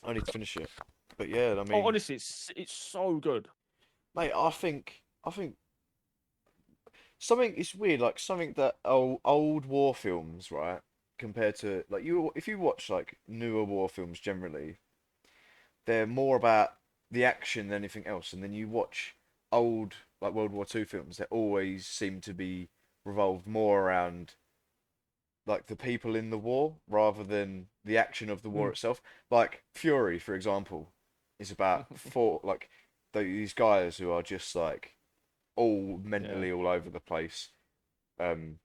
I need to finish it. But yeah, I Oh, mean, honestly, it's so good. mate, I think something it's weird, like something that old war films, right, compared to like if you watch like newer war films generally, they're more about the action than anything else, and then you watch old like World War Two films, they always seem to be revolved more around like the people in the war rather than the action of the war Mm. itself. Like Fury, for example, is about these guys who are just like all Yeah, mentally all over the place. Um,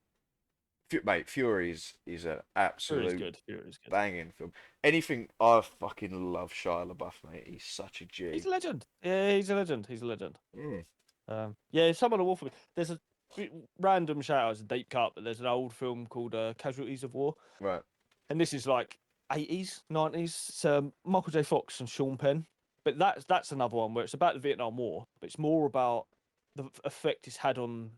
mate, Fury is an Fury's absolute good. Fury's good. banging film. Anything I fucking love Shia LaBeouf, mate. He's such a He's G. a legend. Yeah, he's a legend. He's a legend. Mm. Yeah, some of the war films. There's a random shout out, it's a deep cut, but there's an old film called Casualties of War, Right. and this is like 80s, 90s. It's Michael J. Fox and Sean Penn. But that's another one where it's about the Vietnam War, but it's more about the effect it's had on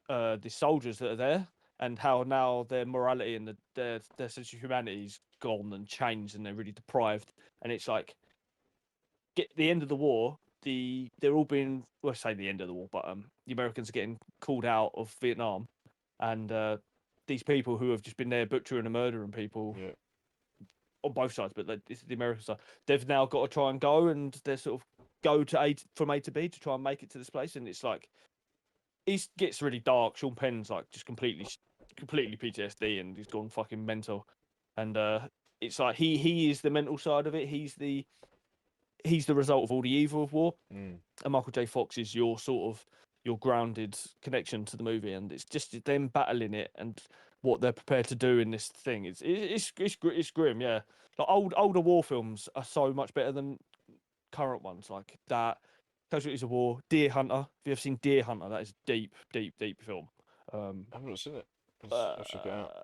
the soldiers that are there, and how now their morality and their sense of humanity is gone and changed, and they're really deprived. And it's like get the end of the war. They're all being, well, I say the end of the war, but the Americans are getting called out of Vietnam, and these people who have just been there butchering and murdering people Yeah. on both sides, but this is the American side. They've now got to try and go, and they're sort of go to from A to B to try and make it to this place, and it's like it gets really dark. Sean Penn's like just completely PTSD, and he's gone fucking mental. And it's like he is the mental side of it. He's the result of all the evil of war. Mm. And Michael J. Fox is your sort of your grounded connection to the movie, and it's just them battling it and what they're prepared to do in this thing. It's grim, yeah. Like older war films are so much better than current ones, like that. Casualties of War, Deer Hunter. If you ever seen Deer Hunter, that is deep film. I haven't seen it. I'll check it out. Uh,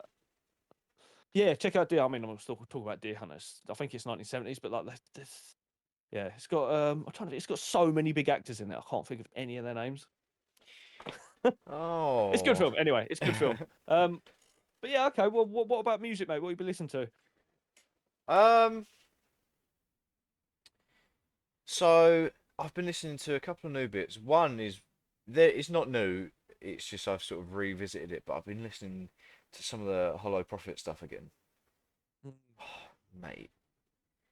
yeah, check out Deer. I mean, I'm still talking about Deer Hunters. I think it's 1970s, but like this, yeah, it's got I'm trying to. It's got so many big actors in it. I can't think of any of their names. It's a good Oh. film. Anyway, it's a good film. But yeah, okay. Well, what about music, mate? What you been listening to? um. So I've been listening to a couple of new bits. One is there. It's not new. It's just I've sort of revisited it, but I've been listening to some of the Hollow Prophet stuff again. Mate,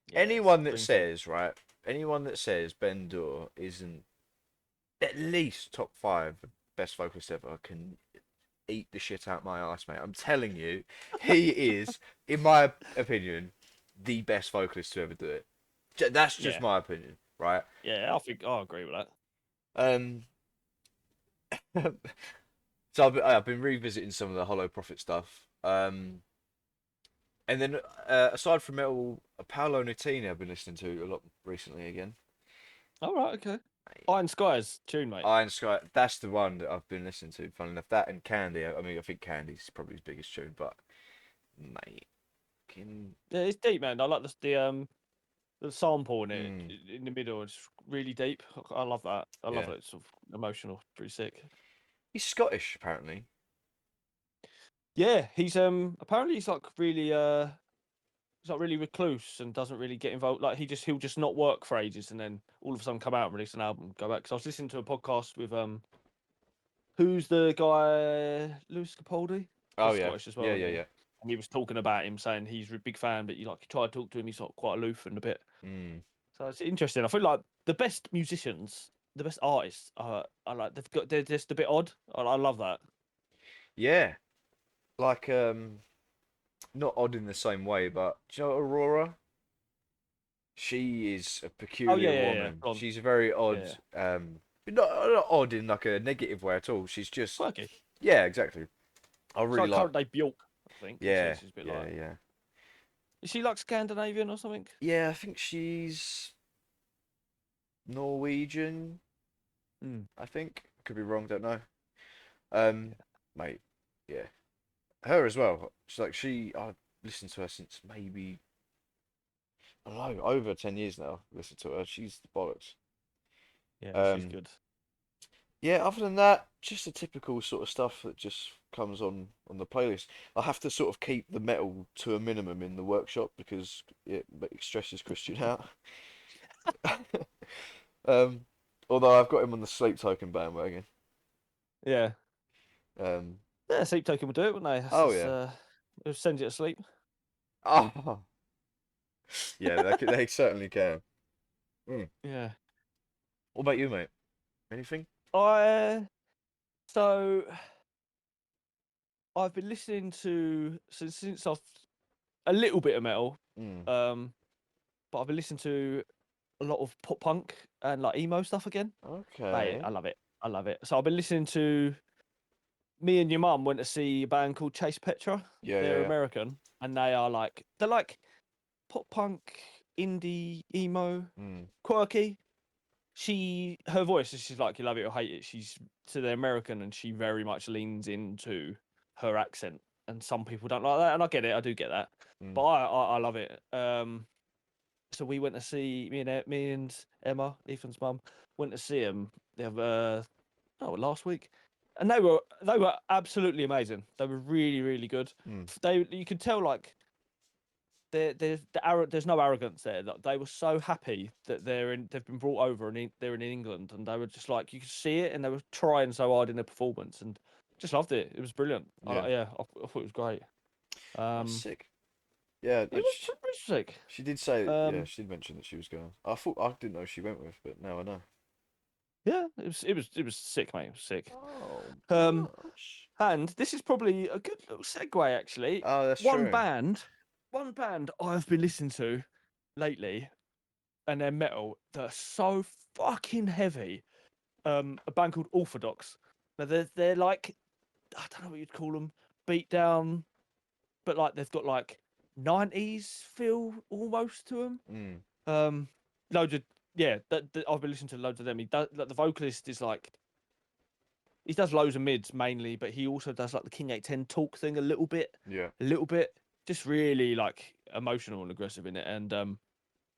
Yes, anyone that Dream Theater. says right, anyone that says Ben Dur isn't at least top five best vocalist ever can eat the shit out my ass, mate. I'm telling you, he is, in my opinion, the best vocalist to ever do it. That's just Yeah, my opinion, right? yeah. I think I agree with that. Um, so I've been revisiting some of the Hollow Prophet stuff. And then aside from metal, Paolo Nutini I've been listening to a lot recently again. All right, okay. Iron Sky's tune, mate. Iron Sky, that's the one that I've been listening to. Funny enough, that and Candy. I mean, I think Candy's probably his biggest tune, but mate, yeah, it's deep, man. I like the sample in it Mm. in the middle. It's really deep. I love that. I love Yeah. it. It's sort of emotional. Pretty sick. He's Scottish, apparently. Yeah, he's apparently he's like really he's like really recluse and doesn't really get involved. Like he'll just not work for ages and then all of a sudden come out and release an album, go back. Because I was listening to a podcast with who's the guy, Lewis Capaldi? Oh He's yeah, Scottish as well, yeah, isn't yeah, he? yeah. And he was talking about him, saying he's a big fan, but you try to talk to him, he's sort of quite aloof and a bit. Mm. So it's interesting. I feel like the best musicians, the best artists, they're just a bit odd. I love that. Yeah, like not odd in the same way, but do you know Aurora? She is a Oh peculiar yeah. woman. Go on. She's very odd. Yeah. Not odd in like a negative way at all. She's just Quirky. yeah, exactly. I It's really like like. current day Bjork, I think. Yeah, She's a bit yeah, like. yeah. Is she like Scandinavian or something? Yeah, I think she's Norwegian. Mm. I think could be wrong. Don't know. Mate, yeah, her as well. She's like I've listened to her since maybe I don't know over 10 years now. Listen to her. She's the bollocks. Yeah, she's good. Yeah, other than that, just the typical sort of stuff that just comes on the playlist. I have to sort of keep the metal to a minimum in the workshop because it stresses Christian out. Although I've got him on the Sleep Token bandwagon. Yeah. Um, Yeah, Sleep Token will do it, wouldn't they? Oh, yeah. It'll send you to sleep. oh, yeah, they certainly can. Mm. Yeah. What about you, mate? Anything? So I've been listening to since I've a little bit of metal, Mm. but I've been listening to a lot of pop punk and like emo stuff again. Okay. Mate, I love it. I love it. So I've been listening to. Me and your mum went to see a band called Chase Petra. Yeah, They're yeah. American, and they're like pop punk, indie, emo, quirky. Her voice is she's like you love it or hate it. She's to the American, and she very much leans into her accent. And some people don't like that, and I get it. I do get that, but I love it. So we went to see me and Emma, Ethan's mum, went to see them. They have last week. And they were absolutely amazing. They were really, really good. You could tell like there's no arrogance there. Like, they were so happy that they've been brought over and they're in England, and they were just like you could see it, and they were trying so hard in their performance, and just loved it. It was brilliant. I thought it was great. That's sick. Yeah, it was pretty sick. She did say, she did mention that she was going. I didn't know she went with, but now I know. Yeah, it was sick, mate. It was sick. Oh, gosh. And this is probably a good little segue, actually. Oh, that's one true. One band I've been listening to lately, and they're metal. They're so fucking heavy. A band called Orthodox. Now they're like, I don't know what you'd call them, beat down, but like they've got like 90s feel almost to them. Loads of I've been listening to loads of them. He does like the vocalist is like he does loads of mids mainly, but he also does like the King 810 talk thing a little bit. Yeah. A little bit. Just really like emotional and aggressive in it, and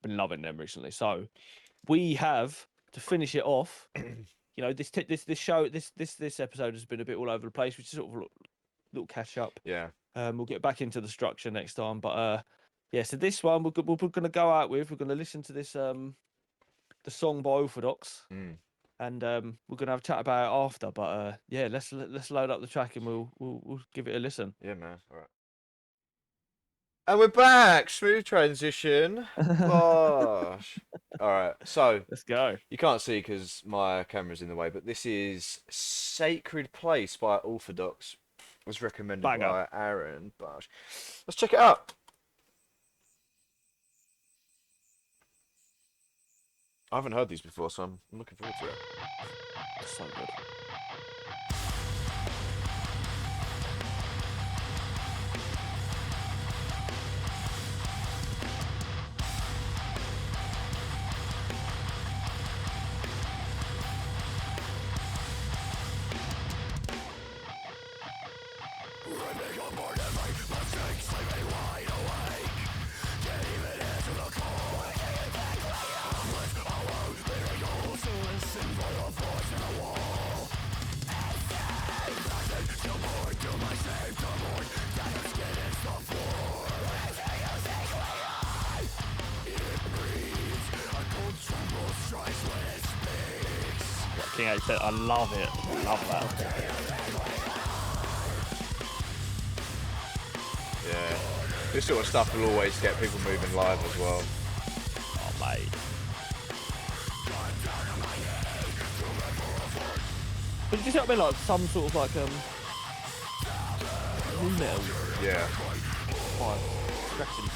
been loving them recently. So we have to finish it off. You know, this show, this episode has been a bit all over the place, which is sort of a little catch up. Yeah. We'll get back into the structure next time, but yeah. So this one we're going to go out with. We're going to listen to this the song by Orthodox, and we're going to have a chat about it after. But yeah, let's load up the track and we'll give it a listen. Yeah, man. All right. And we're back. Smooth transition. Gosh. All right. So let's go. You can't see because my camera's in the way, but this is Sacred Place by Orthodox. It was recommended by Aaron Bush. Let's check it out. I haven't heard these before, so I'm looking forward to it. So good. King 810. I love it. Love that. Yeah. This sort of stuff will always get people moving live as well. Oh, mate. But you see what I mean? Like some sort of like new metal. Yeah. Stretching.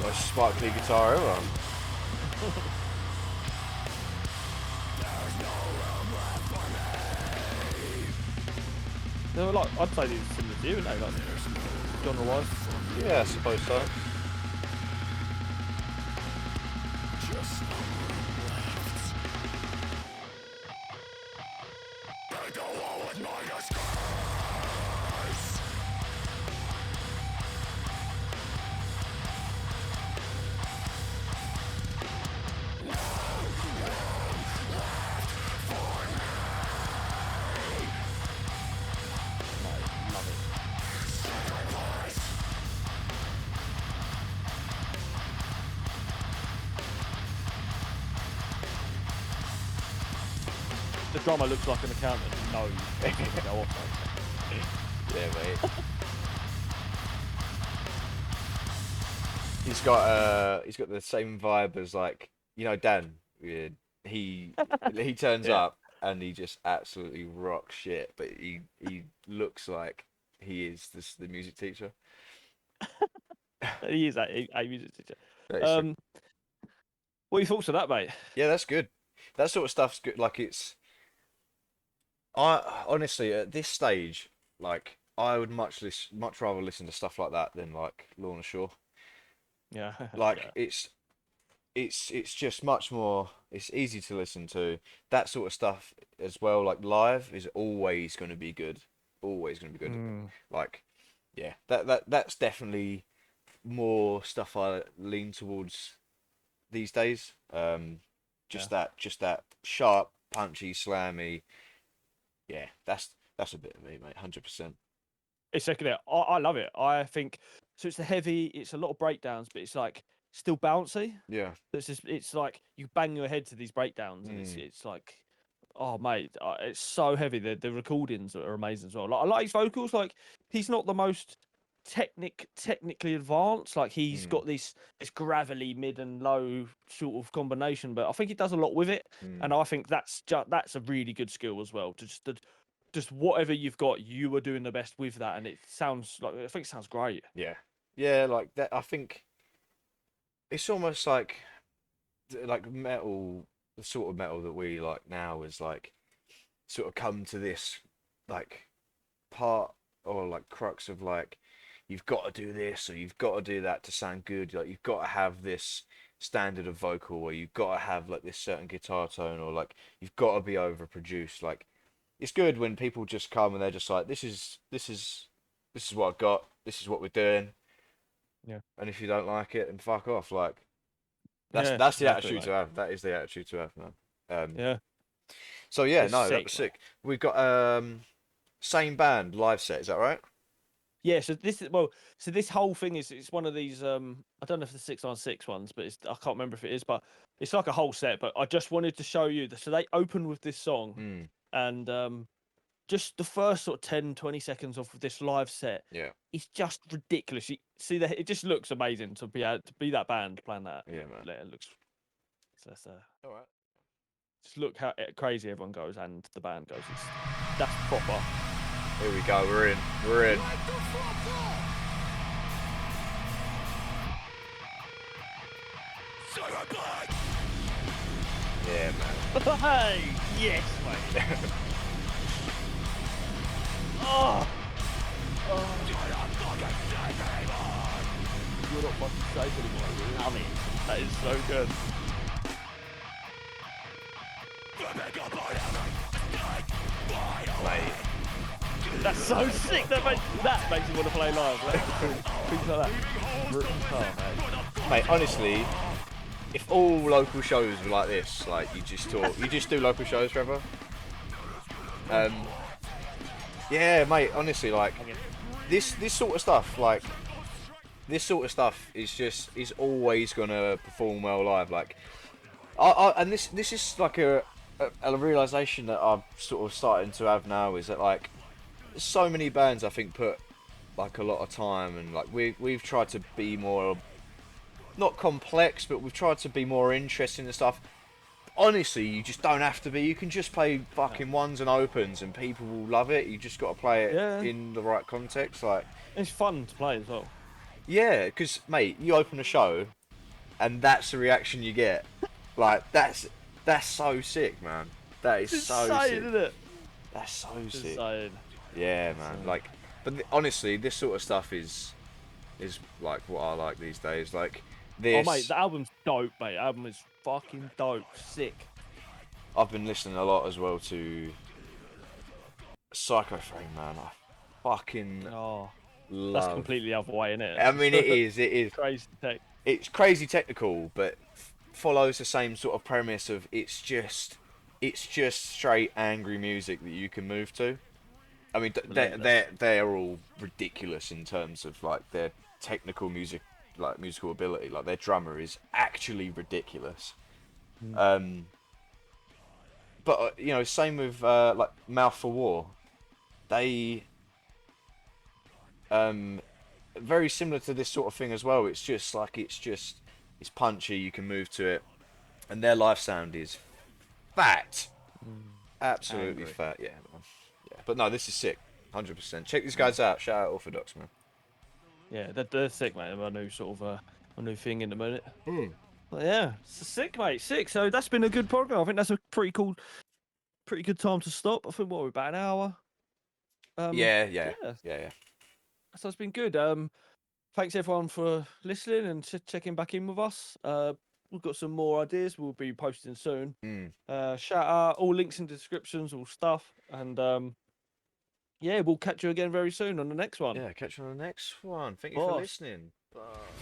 Most sparkly guitar ever. They were like, I'd say these are similar to you, aren't they? Like, genre-wise. Yeah, I suppose so. The drummer looks like an accountant. No, he's gonna go off. Yeah, mate. He's got the same vibe as like, you know, Dan. Yeah, he turns up and he just absolutely rocks shit, but he looks like he is the music teacher. He is a music teacher. That is true. What are your thoughts on that, mate? Yeah, that's good. That sort of stuff's good. Like I honestly at this stage, like I would much rather listen to stuff like that than like Lorna Shore. Yeah. Like it's just much more. It's easy to listen to. That sort of stuff as well. Like live is always going to be good. Always going to be good. Like yeah, that's definitely more stuff I lean towards these days. Just that sharp, punchy, slammy. Yeah, that's a bit of me, mate. 100%. It's second there. I love it. I think so. It's the heavy. It's a lot of breakdowns, but it's like still bouncy. Yeah. It's like you bang your head to these breakdowns, and it's like, oh mate, it's so heavy. The recordings are amazing as well. Like I like his vocals. Like he's not the most technically advanced. Like he's got this gravelly mid and low sort of combination, but I think he does a lot with it, and I think that's a really good skill as well. Just whatever you've got, you are doing the best with that, and it sounds like I think it sounds great. Yeah, like that. I think it's almost like metal, the sort of metal that we like now is like sort of come to this like part or like crux of like you've got to do this or you've got to do that to sound good. Like you've got to have this standard of vocal or you've got to have like this certain guitar tone or like you've got to be overproduced. Like it's good when people just come and they're just like this is what I've got. This is what we're doing. Yeah. And if you don't like it, then fuck off. Like that's the exactly, attitude mate. to have. That is the attitude to have, man. Yeah. So yeah, It's no, sick, that was sick. We've got same band live set. Is that right? Yeah, so this whole thing is it's one of these I don't know if the 6-on-6 ones, but I can't remember if it is, but it's like a whole set. But I just wanted to show you so they open with this song and just the first sort of 10-20 seconds of this live set, it's just ridiculous. You see that it just looks amazing to be that band playing that. Yeah, man. It looks All right. just look how crazy everyone goes and the band goes. That's proper. Here we go. We're in. Yeah, man. Hey, yes, mate. Oh. You're Not Fucking Safe Anymore. I love it. That is so good. Mate. That's so sick. That makes me want to play live. Things like that. Mate, honestly, if all local shows were like this, like you just do local shows, Trevor. Yeah, mate. Honestly, like this sort of stuff, is always gonna perform well live. Like, and this is like a realization that I'm sort of starting to have now, is that like so many bands I think put like a lot of time, and like we've tried to be more, not complex, but we've tried to be more interesting and stuff. Honestly, you just don't have to be. You can just play fucking ones and opens and people will love it. You just got to play it in the right context. Like, it's fun to play as well. Yeah, because mate, you open a show and that's the reaction you get. Like, that's so sick, man. That is so sick, isn't it? That's so sick. Insane. Yeah, man. Like, but honestly, this sort of stuff is like what I like these days. Like this. Oh mate, the album's dope, mate. The album is fucking dope, sick. I've been listening a lot as well to Psychoframe, man. I fucking love. That's completely the other way, isn't it? I mean, it is. Crazy tech. It's crazy technical, but follows the same sort of premise of it's just straight angry music that you can move to. I mean, they're all ridiculous in terms of like their technical musical ability. Like their drummer is actually ridiculous. But you know, same with like Mouth for War. They very similar to this sort of thing as well. It's punchy. You can move to it, and their live sound is fat, absolutely fat. Yeah, man. Yeah. But no, this is sick, 100%. Check these guys out. Shout out Orthodox, man. Yeah, they're sick, mate. My new sort of a new thing in a minute. But yeah, it's sick, mate. Sick. So that's been a good program. I think that's a pretty good time to stop. I think we're about an hour. Yeah. So it's been good. Thanks everyone for listening and checking back in with us. We've got some more ideas we'll be posting soon. Shout out, all links in the descriptions, all stuff, and yeah, we'll catch you again very soon on the next one. Yeah, catch you on the next one. Thank you for listening. Bye.